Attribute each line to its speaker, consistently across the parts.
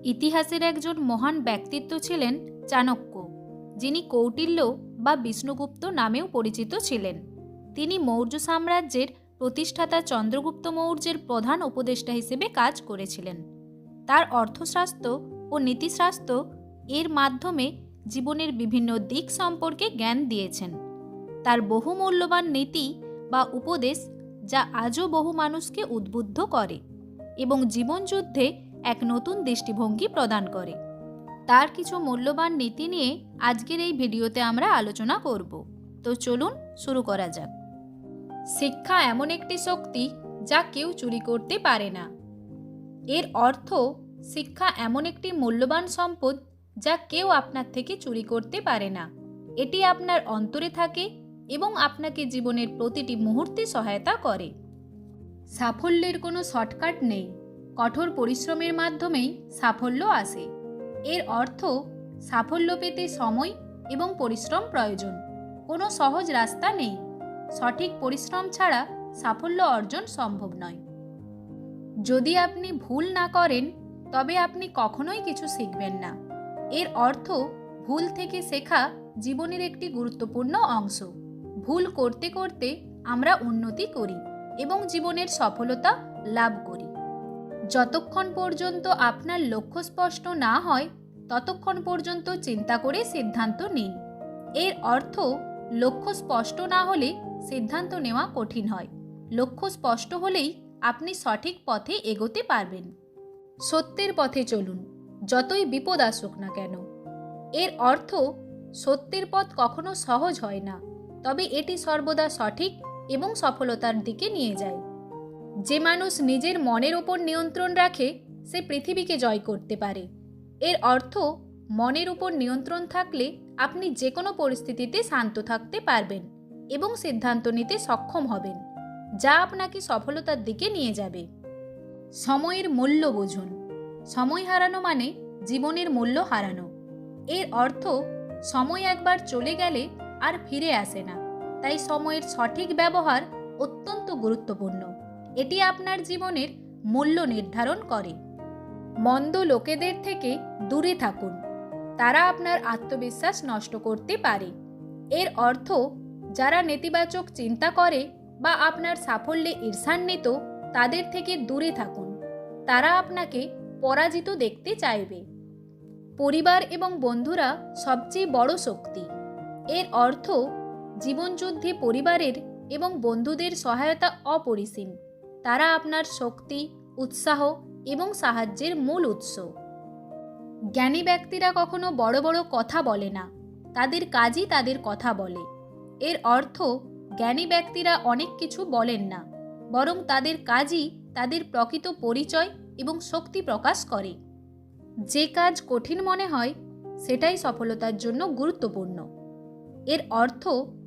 Speaker 1: ইতিহাসের একজন মহান ব্যক্তিত্ব ছিলেন চাণক্য, যিনি কৌটিল্য বা বিষ্ণুগুপ্ত নামেও পরিচিত ছিলেন। তিনি মৌর্য সাম্রাজ্যের প্রতিষ্ঠাতা চন্দ্রগুপ্ত মৌর্যের প্রধান উপদেষ্টা হিসেবে কাজ করেছিলেন। তার অর্থশাস্ত্র ও নীতিশাস্ত্র এর মাধ্যমে জীবনের বিভিন্ন দিক সম্পর্কে জ্ঞান দিয়েছেন। তার বহু মূল্যবান নীতি বা উপদেশ যা আজও বহু মানুষকে উদ্বুদ্ধ করে এবং জীবনযুদ্ধে এক নতুন দৃষ্টিভঙ্গি প্রদান করে। তার কিছু মূল্যবান নীতি নিয়ে আজকের এই ভিডিওতে আমরা আলোচনা করব। তো চলুন শুরু করা যাক। শিক্ষা এমন একটি শক্তি যা কেউ চুরি করতে পারে না। এর অর্থ, শিক্ষা এমন একটি মূল্যবান সম্পদ যা কেউ আপনার থেকে চুরি করতে পারে না। এটি আপনার অন্তরে থাকে এবং আপনাকে জীবনের প্রতিটি মুহূর্তে সহায়তা করে। সাফল্যের কোনো শর্টকাট নেই, কঠোর পরিশ্রমের মাধ্যমেই সাফল্য আসে। এর অর্থ, সাফল্য পেতে সময় এবং পরিশ্রম প্রয়োজন। কোনো সহজ রাস্তা নেই। সঠিক পরিশ্রম ছাড়া সাফল্য অর্জন সম্ভব নয়। যদি আপনি ভুল না করেন তবে আপনি কখনোই কিছু শিখবেন না। এর অর্থ, ভুল থেকে শেখা জীবনের একটি গুরুত্বপূর্ণ অংশ। ভুল করতে করতে আমরা উন্নতি করি এবং জীবনের সফলতা লাভ করি। যতক্ষণ পর্যন্ত আপনার লক্ষ্য স্পষ্ট না হয় ততক্ষণ পর্যন্ত চিন্তা করে সিদ্ধান্ত নিন। এর অর্থ, লক্ষ্য স্পষ্ট না হলে সিদ্ধান্ত নেওয়া কঠিন হয়। লক্ষ্য স্পষ্ট হলেই আপনি সঠিক পথে এগোতে পারবেন। সত্যের পথে চলুন, যতই বিপদ আসুক না কেন। এর অর্থ, সত্যের পথ কখনো সহজ হয় না, তবে এটি সর্বদা সঠিক এবং সফলতার দিকে নিয়ে যায়। যে মানুষ নিজের মনের ওপর নিয়ন্ত্রণ রাখে সে পৃথিবীকে জয় করতে পারে। এর অর্থ, মনের উপর নিয়ন্ত্রণ থাকলে আপনি যে কোনো পরিস্থিতিতে শান্ত থাকতে পারবেন এবং সিদ্ধান্ত নিতে সক্ষম হবেন, যা আপনাকে সফলতার দিকে নিয়ে যাবে। সময়ের মূল্য বুঝুন। সময় হারানো মানে জীবনের মূল্য হারানো। এর অর্থ, সময় একবার চলে গেলে আর ফিরে আসে না। তাই সময়ের সঠিক ব্যবহার অত্যন্ত গুরুত্বপূর্ণ। এটি আপনার জীবনের মূল্য নির্ধারণ করে। মন্দ লোকেদের থেকে দূরে থাকুন, তারা আপনার আত্মবিশ্বাস নষ্ট করতে পারে। এর অর্থ, যারা নেতিবাচক চিন্তা করে বা আপনার সাফল্যে ঈর্ষান্বিত তাদের থেকে দূরে থাকুন। তারা আপনাকে পরাজিত দেখতে চাইবে। পরিবার এবং বন্ধুরা সবচেয়ে বড় শক্তি। এর অর্থ, জীবনযুদ্ধে পরিবারের এবং বন্ধুদের সহায়তা অপরিসীম। তারা আপনার শক্তি, উৎসাহ এবং সাহায্যের মূল উৎস। জ্ঞানী ব্যক্তিরা কখনো বড় বড় কথা বলে না, তাদের কাজই তাদের কথা বলে। এর অর্থ, জ্ঞানী ব্যক্তিরা অনেক কিছু বলেন না, বরং তাদের কাজই তাদের প্রকৃত পরিচয় এবং শক্তি প্রকাশ করে। যে কাজ কঠিন মনে হয় সেটাই সফলতার জন্য গুরুত্বপূর্ণ। এর অর্থ,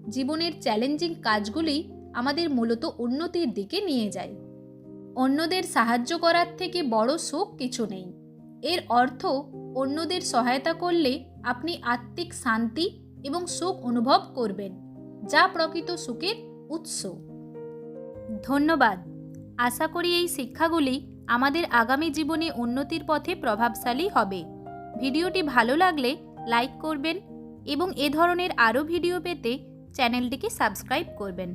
Speaker 1: জীবনের চ্যালেঞ্জিং কাজগুলি আমাদের মূলত উন্নতির দিকে নিয়ে যায়। অন্যদের সাহায্য করার থেকে বড় সুখ কিছু নেই। এর অর্থ, অন্যদের সহায়তা করলে আপনি আত্মিক শান্তি এবং সুখ অনুভব করবেন, যা প্রকৃত সুখের উৎস। ধন্যবাদ। আশা করি এই শিক্ষাগুলি আমাদের আগামী জীবনে উন্নতির পথে প্রভাবশালী হবে। ভিডিওটি ভালো লাগলে লাইক করবেন এবং এ ধরনের আরও ভিডিও পেতে চ্যানেলটিকে সাবস্ক্রাইব করবেন।